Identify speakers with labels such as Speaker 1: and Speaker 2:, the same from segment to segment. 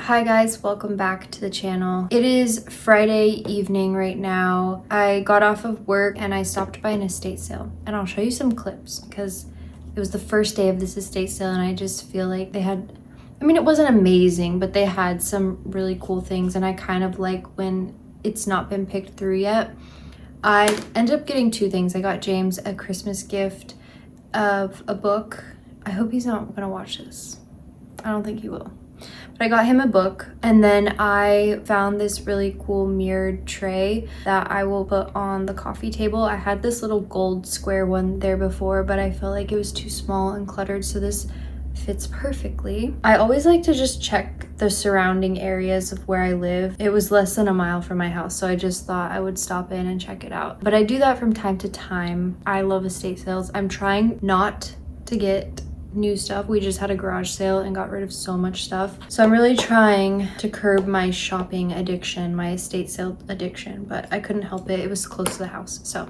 Speaker 1: Hi guys, welcome back to the channel. It is Friday evening right now. I got off of work and I stopped by an estate sale, and I'll show you some clips because it was the first day of this estate sale and I just feel like they had, I mean, it wasn't amazing, but they had some really cool things, and I kind of like when it's not been picked through yet. I ended up getting two things. I got James a Christmas gift of a book. I hope he's not gonna watch this. I don't think he will. But I got him a book, and then I found this really cool mirrored tray that I will put on the coffee table. I had this little gold square one there before, but I felt like it was too small and cluttered, so this fits perfectly. I always like to just check the surrounding areas of where I live. It was less than a mile from my house, so I just thought I would stop in and check it out. But I do that from time to time. I love estate sales. I'm trying not to get new stuff. We just had a garage sale and got rid of so much stuff, so I'm really trying to curb my shopping addiction, my estate sale addiction, but I couldn't help it. It was close to the house, so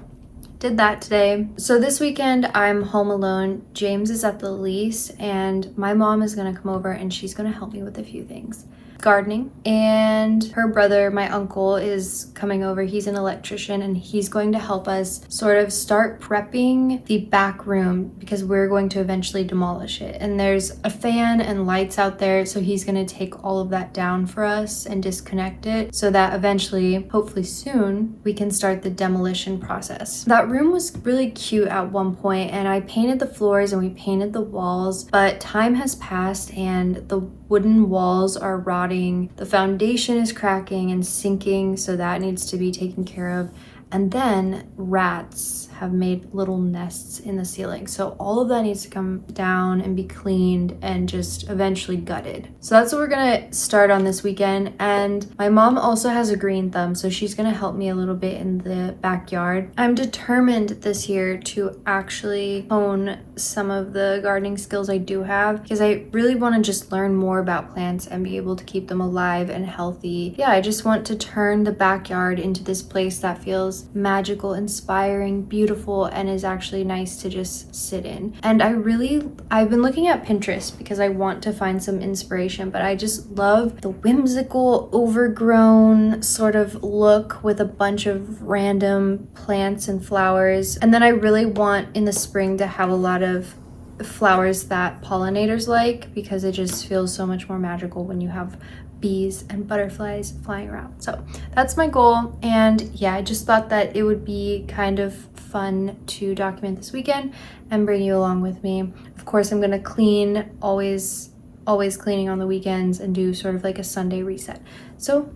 Speaker 1: did that today. So this weekend I'm home alone. James is at the lease and my mom is gonna come over and she's gonna help me with a few things. Gardening, and her brother, my uncle, is coming over. He's an electrician and he's going to help us sort of start prepping the back room because we're going to eventually demolish it, and there's a fan and lights out there, so he's going to take all of that down for us and disconnect it so that eventually, hopefully soon, we can start the demolition process. That room was really cute at one point and I painted the floors and we painted the walls, but time has passed and the wooden walls are rotting, the foundation is cracking and sinking, so that needs to be taken care of. And then rats have made little nests in the ceiling, so all of that needs to come down and be cleaned and just eventually gutted. So that's what we're gonna start on this weekend. And my mom also has a green thumb, so she's gonna help me a little bit in the backyard. I'm determined this year to actually hone some of the gardening skills I do have, because I really want to just learn more about plants and be able to keep them alive and healthy. Yeah, I just want to turn the backyard into this place that feels magical, inspiring, beautiful, and is actually nice to just sit in. And I've been looking at Pinterest because I want to find some inspiration, but I just love the whimsical, overgrown sort of look with a bunch of random plants and flowers. And then I really want in the spring to have a lot of flowers that pollinators like, because it just feels so much more magical when you have bees and butterflies flying around. So that's my goal. And yeah, I just thought that it would be kind of fun to document this weekend and bring you along with me. Of course, I'm gonna clean, always cleaning on the weekends, and do sort of like a Sunday reset. So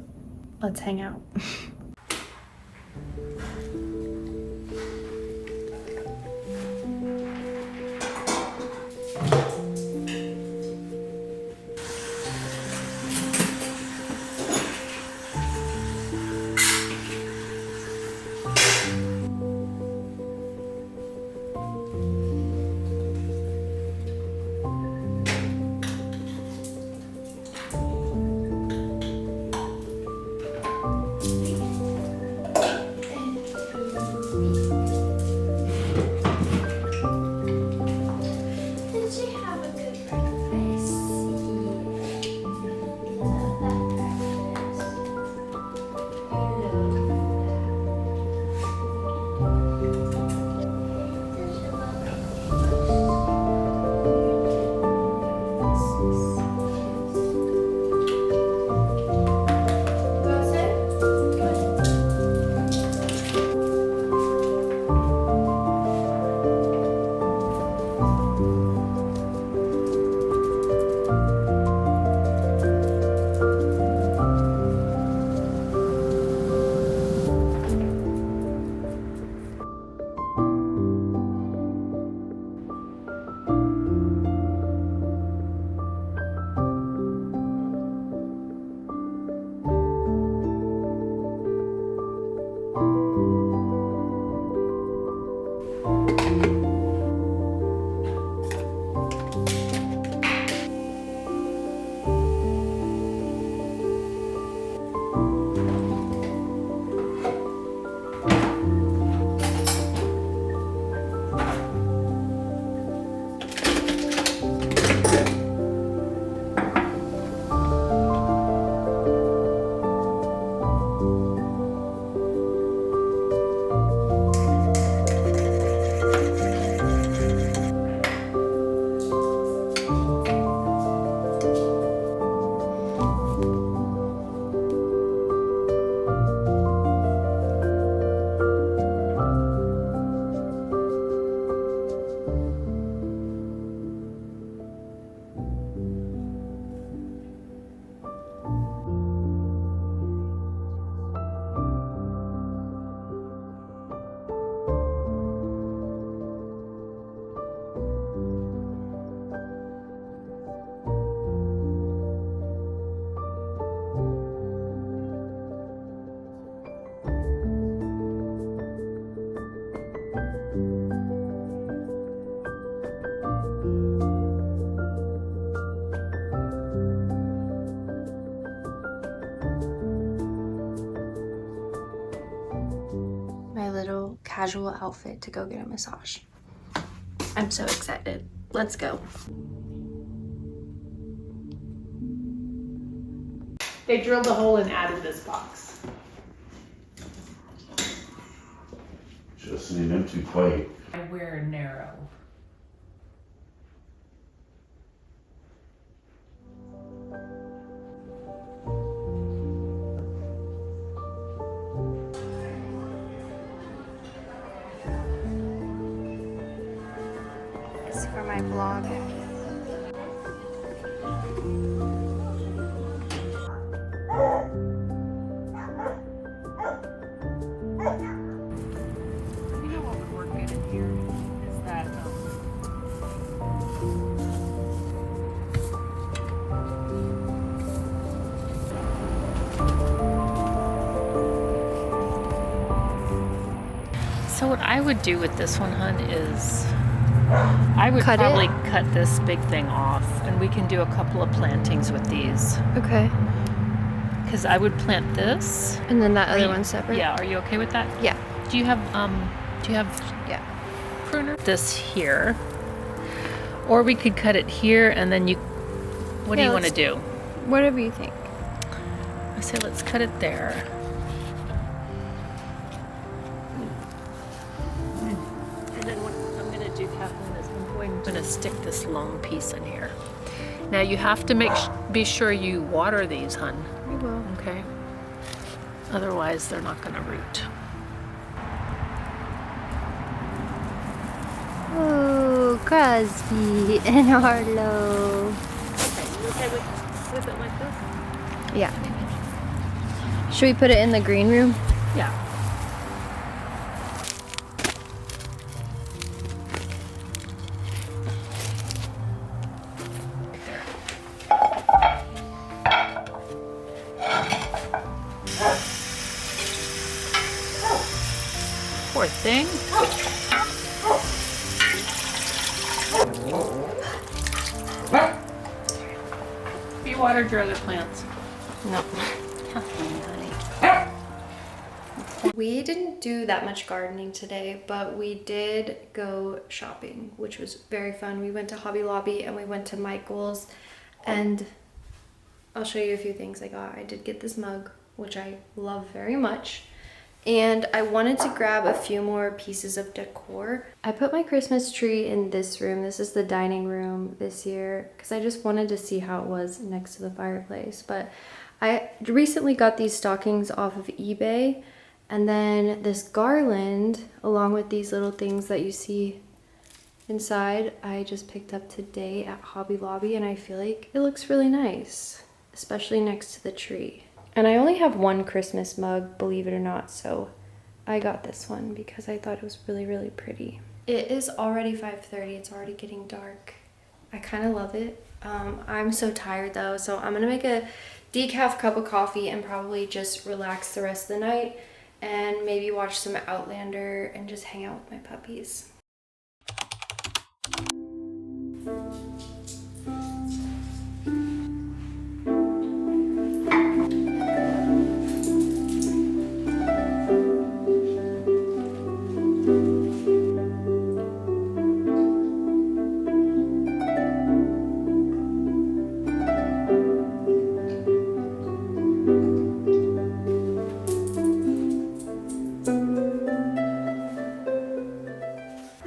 Speaker 1: let's hang out. casual outfit to go get a massage. I'm so excited. Let's go.
Speaker 2: They drilled a hole and added this box.
Speaker 3: Should have seen them too quiet.
Speaker 2: I wear narrow.
Speaker 1: It's for my vlog.
Speaker 2: You know what would work good in here is that So what I would do with this one, hun, is I would probably cut this big thing off, and we can do a couple of plantings with these.
Speaker 1: Okay.
Speaker 2: Because I would plant this.
Speaker 1: And then that other one separate?
Speaker 2: Yeah, are you okay with that?
Speaker 1: Yeah.
Speaker 2: Do you have
Speaker 1: Yeah.
Speaker 2: pruner? This here. Or we could cut it here and then what do you want to do?
Speaker 1: Whatever you think.
Speaker 2: I say let's cut it there. And then what I'm going to do, Kathleen, is I'm going to stick this long piece in here. Now you have to be sure you water these, hun.
Speaker 1: I will.
Speaker 2: Okay? Otherwise they're not going to root.
Speaker 1: Oh, Crosby and Harlow.
Speaker 2: Okay, you okay with it like this?
Speaker 1: Yeah. Should we put it in the green room?
Speaker 2: Yeah. Poor thing. Have you watered your other plants?
Speaker 1: No.
Speaker 2: Kathleen, honey.
Speaker 1: We didn't do that much gardening today, but we did go shopping, which was very fun. We went to Hobby Lobby and we went to Michael's, and I'll show you a few things I got. I did get this mug, which I love very much. And I wanted to grab a few more pieces of decor. I put my Christmas tree in this room. This is the dining room this year because I just wanted to see how it was next to the fireplace. But I recently got these stockings off of eBay, and then this garland along with these little things that you see inside I just picked up today at Hobby Lobby, and I feel like it looks really nice, especially next to the tree. And I only have one Christmas mug, believe it or not, so I got this one because I thought it was really, really pretty. It is already 5:30, it's already getting dark. I kind of love it. I'm so tired though, so I'm gonna make a decaf cup of coffee and probably just relax the rest of the night and maybe watch some Outlander and just hang out with my puppies.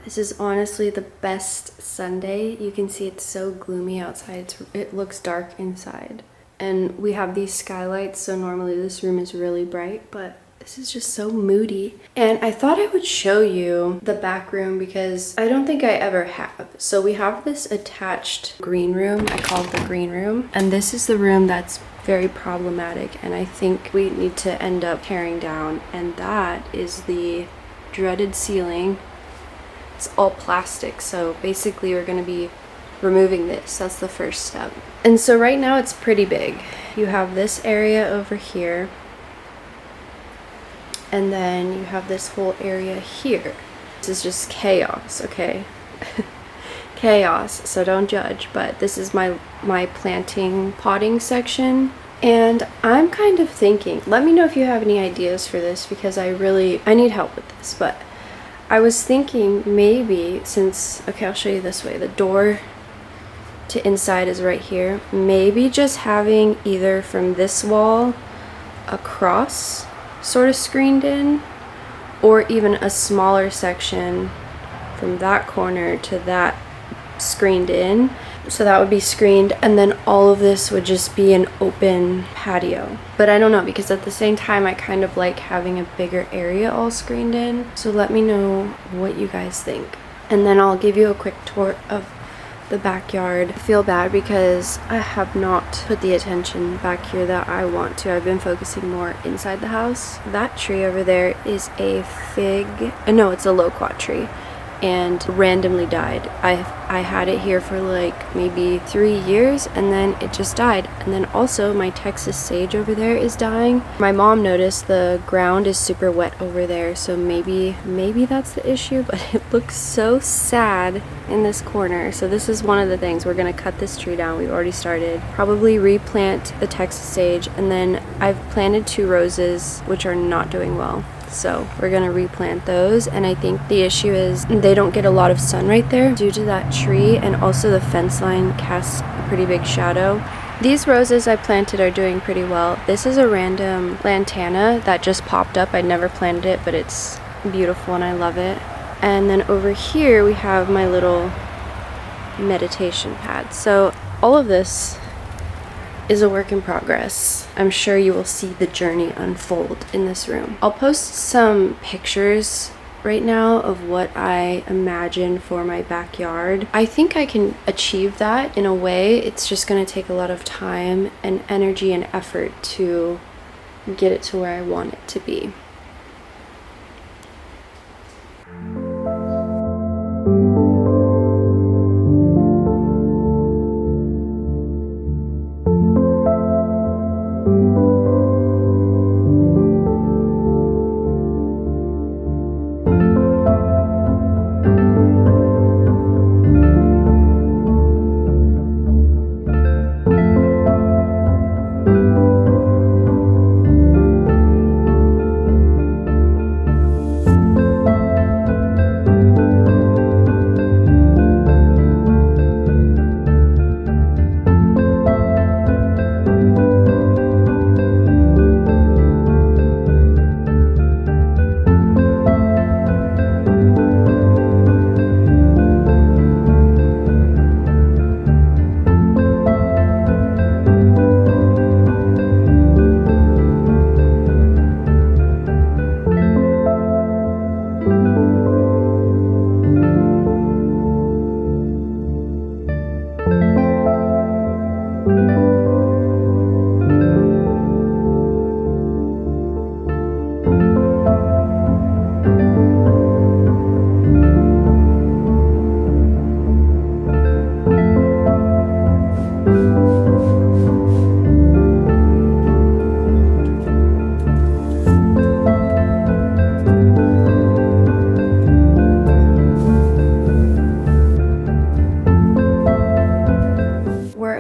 Speaker 1: This is honestly the best Sunday. You can see it's so gloomy outside. It looks dark inside. And we have these skylights, so normally this room is really bright, but this is just so moody. And I thought I would show you the back room because I don't think I ever have. So we have this attached green room. I call it the green room. And this is the room that's very problematic, and I think we need to end up tearing down. And that is the dreaded ceiling. It's all plastic, so basically we're going to be removing this. That's the first step. And so right now it's pretty big. You have this area over here, and then you have this whole area here. This is just chaos, okay? Chaos, so don't judge, but this is my planting potting section. And I'm kind of thinking, let me know if you have any ideas for this because I need help with this, but I was thinking maybe since, okay, I'll show you this way. The door to inside is right here. Maybe just having either from this wall across sort of screened in, or even a smaller section from that corner to that screened in. So that would be screened, and then all of this would just be an open patio. But I don't know, because at the same time I kind of like having a bigger area all screened in. So let me know what you guys think, and then I'll give you a quick tour of the backyard. I feel bad because I have not put the attention back here that I want to. I've been focusing more inside the house. That tree over there is a fig, no, it's a loquat tree, and randomly died. I had it here for like maybe 3 years, and then it just died. And then also my Texas sage over there is dying. My mom noticed the ground is super wet over there, so maybe that's the issue, but it looks so sad in this corner. So this is one of the things. We're gonna cut this tree down. We've already started. Probably replant the Texas sage, and then I've planted 2 roses which are not doing well. So we're gonna replant those, and I think the issue is they don't get a lot of sun right there due to that tree, and also the fence line casts a pretty big shadow. These roses I planted are doing pretty well. This is a random lantana that just popped up. I never planted it, but it's beautiful and I love it. And then over here we have my little meditation pad. So all of this is a work in progress. I'm sure you will see the journey unfold in this room. I'll post some pictures right now of what I imagine for my backyard. I think I can achieve that in a way. It's just gonna take a lot of time and energy and effort to get it to where I want it to be.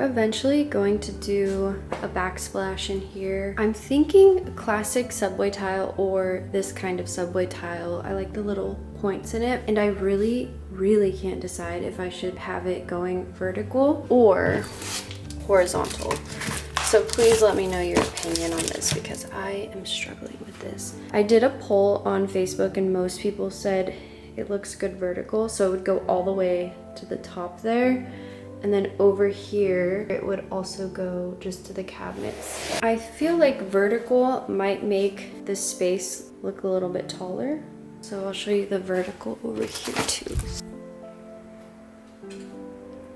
Speaker 1: Eventually going to do a backsplash in here. I'm thinking a classic subway tile or this kind of subway tile. I like the little points in it, and I really can't decide if I should have it going vertical or horizontal. So please let me know your opinion on this, because I am struggling with this. I did a poll on Facebook and most people said it looks good vertical, so it would go all the way to the top there. And then over here, it would also go just to the cabinets. I feel like vertical might make this space look a little bit taller. So I'll show you the vertical over here too.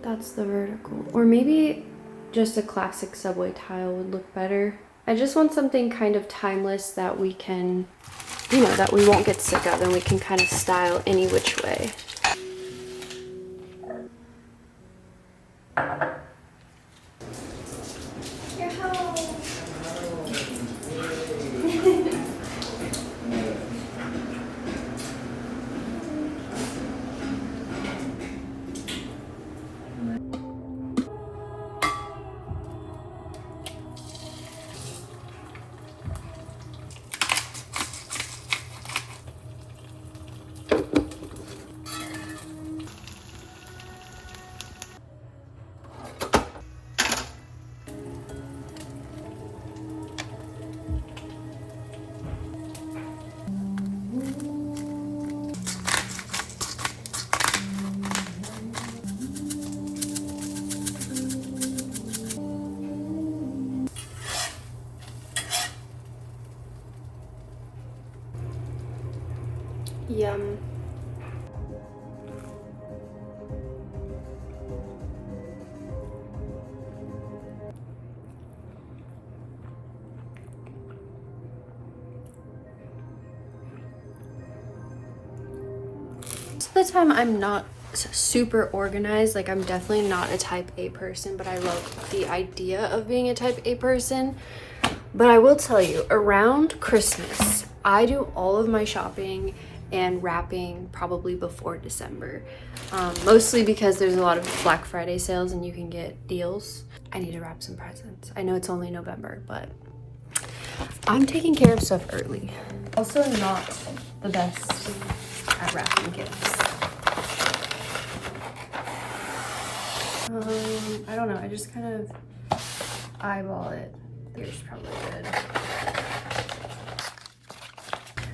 Speaker 1: That's the vertical. Or maybe just a classic subway tile would look better. I just want something kind of timeless that we can, you know, that we won't get sick of and we can kind of style any which way. You're home. Yum. Most of the time I'm not super organized. Like, I'm definitely not a type A person, but I love the idea of being a type A person. But I will tell you, around Christmas, I do all of my shopping and wrapping probably before December. Mostly because there's a lot of Black Friday sales and you can get deals. I need to wrap some presents. I know it's only November, but I'm taking care of stuff early. Also not the best at wrapping gifts. I don't know, I just kind of eyeball it. Here's probably good.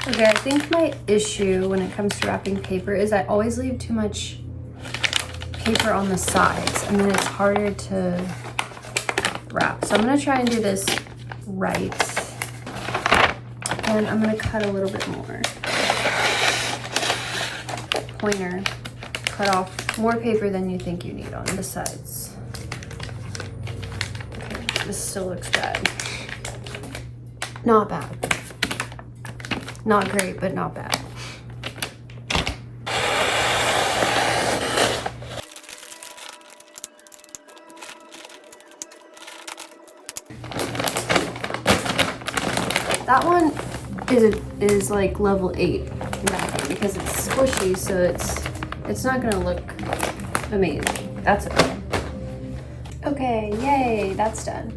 Speaker 1: Okay, I think my issue when it comes to wrapping paper is I always leave too much paper on the sides and then it's harder to wrap. So I'm gonna try and do this right. And I'm gonna cut a little bit more. Pointer, cut off more paper than you think you need on the sides. Okay, this still looks bad. Not bad. Not great, but not bad. That one is like level 8 wrapping because it's squishy, so it's not gonna look amazing. That's okay. Okay, yay, that's done.